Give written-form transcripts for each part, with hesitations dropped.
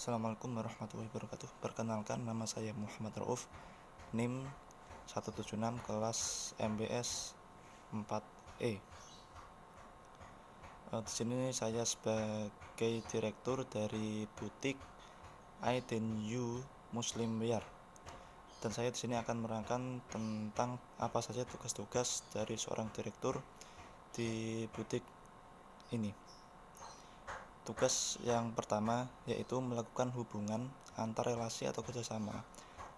Assalamualaikum warahmatullahi wabarakatuh. Perkenalkan, nama saya Muhammad Rauf, NIM 176 kelas MBS 4E. Di sini saya sebagai direktur dari butik I.You Muslim Wear. Dan saya di sini akan menerangkan tentang apa saja tugas-tugas dari seorang direktur di butik ini. Tugas yang pertama yaitu melakukan hubungan antar relasi atau kerjasama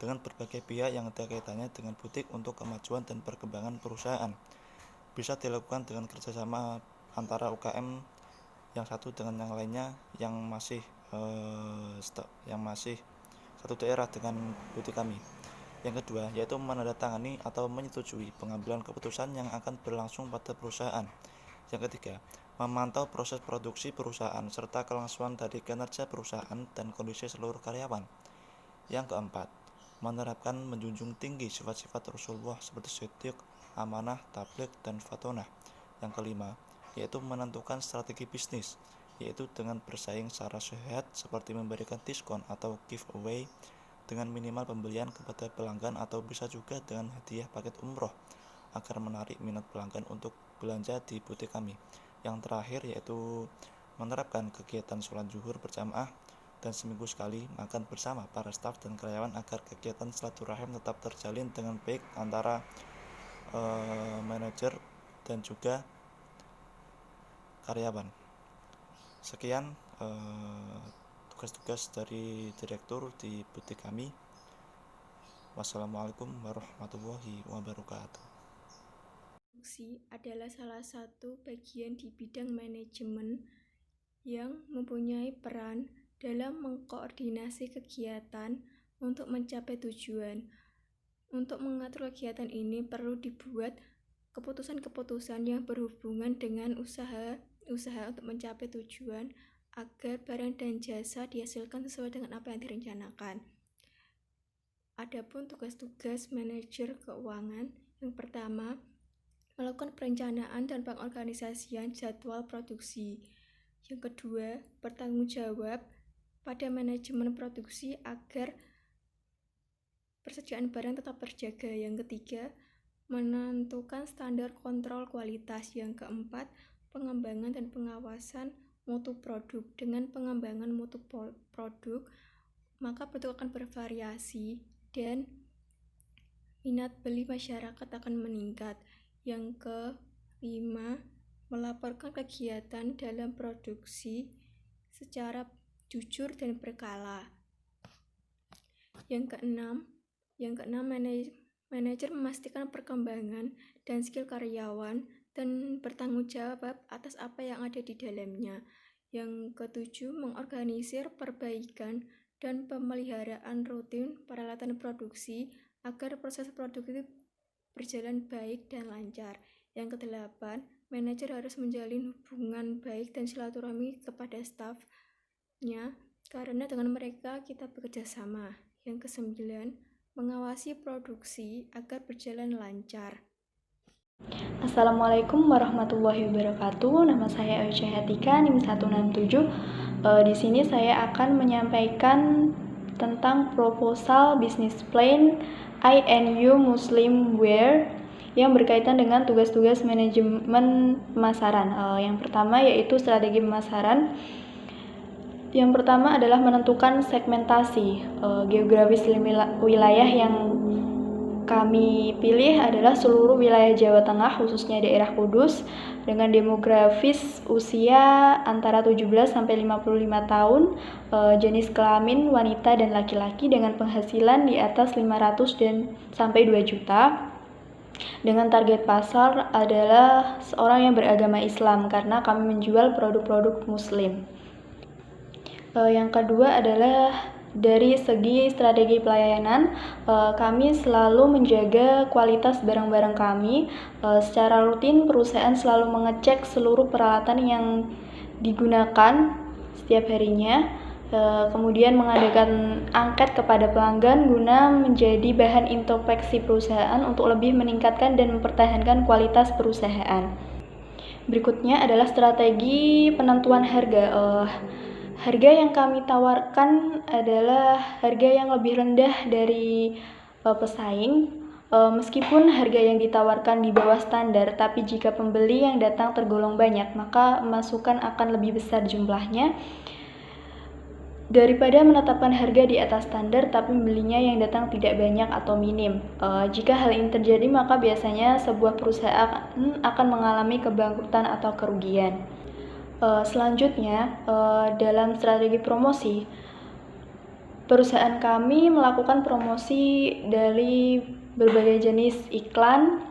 dengan berbagai pihak yang ada kaitannya dengan butik untuk kemajuan dan perkembangan perusahaan. Bisa dilakukan dengan kerjasama antara UKM yang satu dengan yang lainnya yang masih satu daerah dengan butik kami. Yang kedua yaitu menandatangani atau menyetujui pengambilan keputusan yang akan berlangsung pada perusahaan. Yang ketiga, memantau proses produksi perusahaan serta kelangsungan dari kinerja perusahaan dan kondisi seluruh karyawan. Yang keempat, menerapkan menjunjung tinggi sifat-sifat Rasulullah seperti siddiq, amanah, tabligh, dan fatonah. Yang kelima, yaitu menentukan strategi bisnis, yaitu dengan bersaing secara sehat seperti memberikan diskon atau giveaway dengan minimal pembelian kepada pelanggan atau bisa juga dengan hadiah paket umroh agar menarik minat pelanggan untuk belanja di butik kami. Yang terakhir yaitu menerapkan kegiatan sholat zuhur berjamaah dan seminggu sekali makan bersama para staf dan karyawan agar kegiatan silaturahim tetap terjalin dengan baik antara manajer dan juga karyawan. Sekian tugas-tugas dari direktur di butik kami. Wassalamualaikum warahmatullahi wabarakatuh. Produksi adalah salah satu bagian di bidang manajemen yang mempunyai peran dalam mengkoordinasi kegiatan untuk mencapai tujuan. Untuk mengatur kegiatan ini perlu dibuat keputusan-keputusan yang berhubungan dengan usaha untuk mencapai tujuan agar barang dan jasa dihasilkan sesuai dengan apa yang direncanakan. Adapun tugas-tugas manajer keuangan, yang pertama, melakukan perencanaan dan pengorganisasian jadwal produksi. Yang kedua, bertanggung jawab pada manajemen produksi agar persediaan barang tetap terjaga. Yang ketiga, menentukan standar kontrol kualitas. Yang keempat, pengembangan dan pengawasan mutu produk. Dengan pengembangan mutu produk, maka produk akan bervariasi dan minat beli masyarakat akan meningkat. Yang kelima, melaporkan kegiatan dalam produksi secara jujur dan berkala. Yang keenam, manajer memastikan perkembangan dan skill karyawan dan bertanggung jawab atas apa yang ada di dalamnya. Yang ketujuh, mengorganisir perbaikan dan pemeliharaan rutin peralatan produksi agar proses produksi berjalan baik dan lancar. Yang kedelapan, manajer harus menjalin hubungan baik dan silaturahmi kepada stafnya karena dengan mereka kita bekerja sama. Yang kesembilan, mengawasi produksi agar berjalan lancar. Assalamualaikum warahmatullahi wabarakatuh. Nama saya Aisyah Hatika, NIM 167. Di sini saya akan menyampaikan tentang proposal business plan I.You Muslim Wear yang berkaitan dengan tugas-tugas manajemen pemasaran. Yang pertama yaitu strategi pemasaran. Yang pertama adalah menentukan segmentasi. Geografis wilayah yang kami pilih adalah seluruh wilayah Jawa Tengah, khususnya daerah Kudus, dengan demografis usia antara 17 sampai 55 tahun, jenis kelamin wanita dan laki-laki dengan penghasilan di atas 500 dan sampai 2 juta. Dengan target pasar adalah seorang yang beragama Islam karena kami menjual produk-produk muslim. Yang kedua adalah dari segi strategi pelayanan, kami selalu menjaga kualitas barang-barang kami. Secara rutin, perusahaan selalu mengecek seluruh peralatan yang digunakan setiap harinya. Kemudian mengadakan angket kepada pelanggan guna menjadi bahan introspeksi perusahaan untuk lebih meningkatkan dan mempertahankan kualitas perusahaan. Berikutnya adalah strategi penentuan harga. Harga yang kami tawarkan adalah harga yang lebih rendah dari pesaing. Meskipun harga yang ditawarkan di bawah standar, tapi jika pembeli yang datang tergolong banyak, maka masukan akan lebih besar jumlahnya daripada menetapkan harga di atas standar tapi pembelinya yang datang tidak banyak atau minim. Jika hal ini terjadi, maka biasanya sebuah perusahaan akan mengalami kebangkrutan atau kerugian. Selanjutnya, dalam strategi promosi, perusahaan kami melakukan promosi dari berbagai jenis iklan,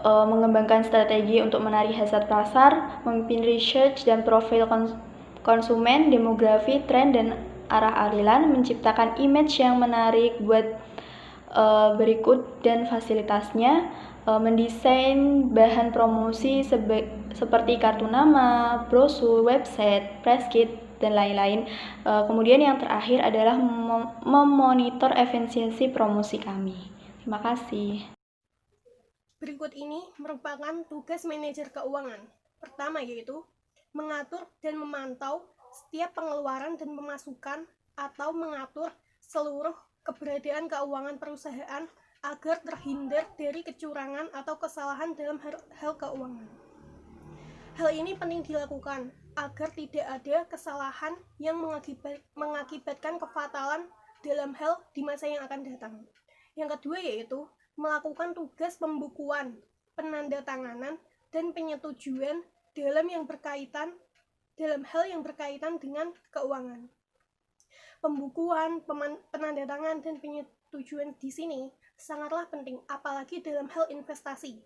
mengembangkan strategi untuk menarik hasrat pasar, memimpin research dan profil konsumen, demografi, tren, dan arah aliran, menciptakan image yang menarik buat berikut dan fasilitasnya, mendesain bahan promosi seperti kartu nama, brosur, website, press kit, dan lain-lain. Kemudian yang terakhir adalah memonitor efisiensi promosi kami. Terima kasih. Berikut ini merupakan tugas manajer keuangan. Pertama yaitu mengatur dan memantau setiap pengeluaran dan pemasukan atau mengatur seluruh keberadaan keuangan perusahaan agar terhindar dari kecurangan atau kesalahan dalam hal keuangan. Hal ini penting dilakukan agar tidak ada kesalahan yang mengakibatkan kefatalan dalam hal di masa yang akan datang. Yang kedua yaitu melakukan tugas pembukuan, penandatanganan, dan penyetujuan dalam hal yang berkaitan dengan keuangan. Pembukuan, penandatanganan, dan penyetujuan di sini sangatlah penting, apalagi dalam hal investasi.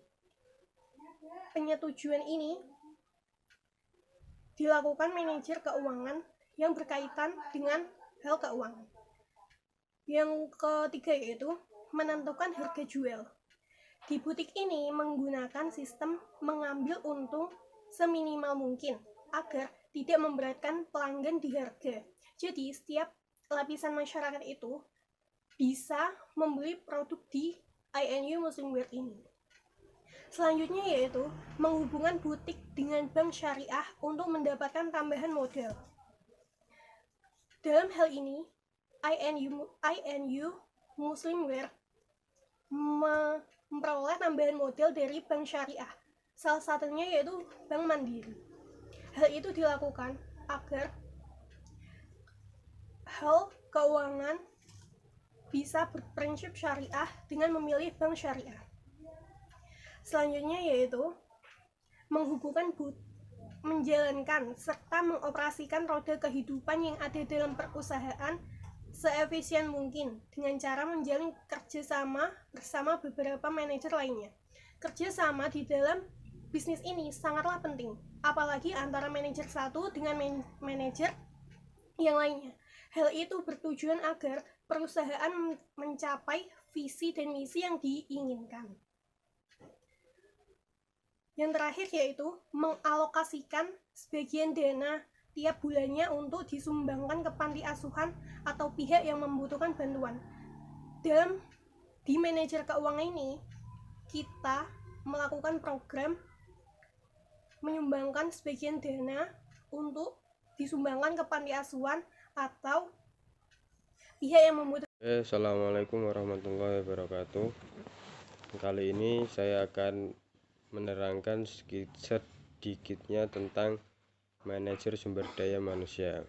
Penyetujuan ini dilakukan manajer keuangan yang berkaitan dengan hal keuangan. Yang ketiga yaitu menentukan harga jual. Di butik ini menggunakan sistem mengambil untung seminimal mungkin agar tidak memberatkan pelanggan di harga. Jadi setiap lapisan masyarakat itu bisa membeli produk di INU Muslimwear ini. Selanjutnya yaitu menghubungkan butik dengan bank syariah untuk mendapatkan tambahan modal. Dalam hal ini, INU Muslimwear memperoleh tambahan modal dari bank syariah. Salah satunya yaitu Bank Mandiri. Hal itu dilakukan agar hal keuangan bisa berprinsip syariah dengan memilih bank syariah. Selanjutnya yaitu menjalankan serta mengoperasikan roda kehidupan yang ada dalam perusahaan seefisien mungkin dengan cara menjalin kerjasama bersama beberapa manajer lainnya. Kerjasama di dalam bisnis ini sangatlah penting, apalagi antara manajer satu dengan manajer yang lainnya. Hal itu bertujuan agar perusahaan mencapai visi dan misi yang diinginkan. Yang terakhir yaitu mengalokasikan sebagian dana tiap bulannya untuk disumbangkan ke panti asuhan atau pihak yang membutuhkan bantuan. Di manajer keuangan ini, kita melakukan program menyumbangkan sebagian dana untuk disumbangkan ke panti asuhan atau pihak yang membutuhkan. Assalamualaikum warahmatullahi wabarakatuh. Kali ini saya akan menerangkan sedikitnya tentang manajer sumber daya manusia.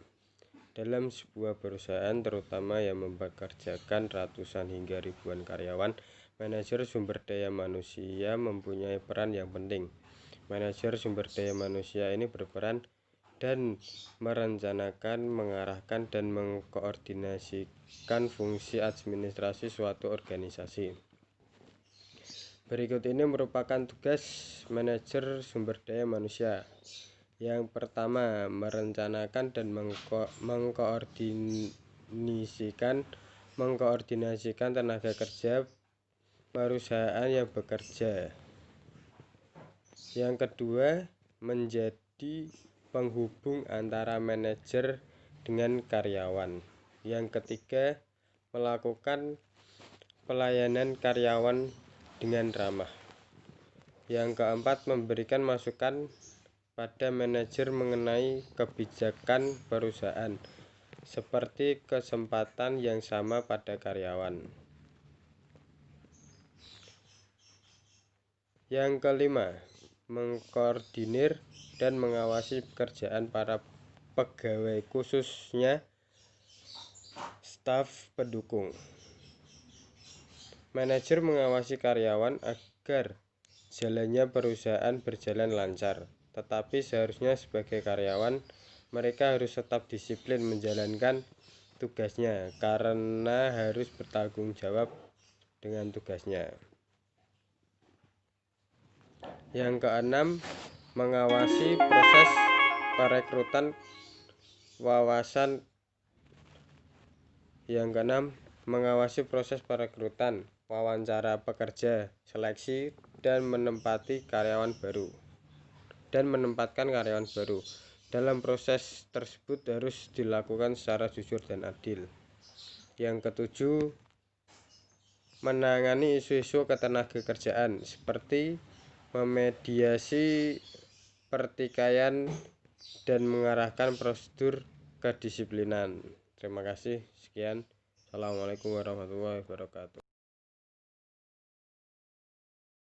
Dalam sebuah perusahaan, terutama yang mempekerjakan ratusan hingga ribuan karyawan, manajer sumber daya manusia mempunyai peran yang penting. Manajer sumber daya manusia ini berperan dan merencanakan, mengarahkan, dan mengkoordinasikan fungsi administrasi suatu organisasi. Berikut ini merupakan tugas manajer sumber daya manusia. Yang pertama, merencanakan dan mengkoordinasikan tenaga kerja perusahaan yang bekerja. Yang kedua, menjadi penghubung antara manajer dengan karyawan. Yang ketiga, melakukan pelayanan karyawan dengan ramah. Yang keempat, memberikan masukan pada manajer mengenai kebijakan perusahaan, seperti kesempatan yang sama pada karyawan. Yang kelima, mengkoordinir dan mengawasi pekerjaan para pegawai, khususnya staf pendukung. Manajer mengawasi karyawan agar jalannya perusahaan berjalan lancar, tetapi seharusnya sebagai karyawan mereka harus tetap disiplin menjalankan tugasnya karena harus bertanggung jawab dengan tugasnya. Yang keenam, mengawasi proses perekrutan wawancara pekerja, seleksi, dan menempatkan karyawan baru. Dalam proses tersebut harus dilakukan secara jujur dan adil. Yang ketujuh, menangani isu-isu ketenagakerjaan seperti memediasi pertikaian dan mengarahkan prosedur kedisiplinan. Terima kasih. Sekian. Assalamualaikum warahmatullahi wabarakatuh.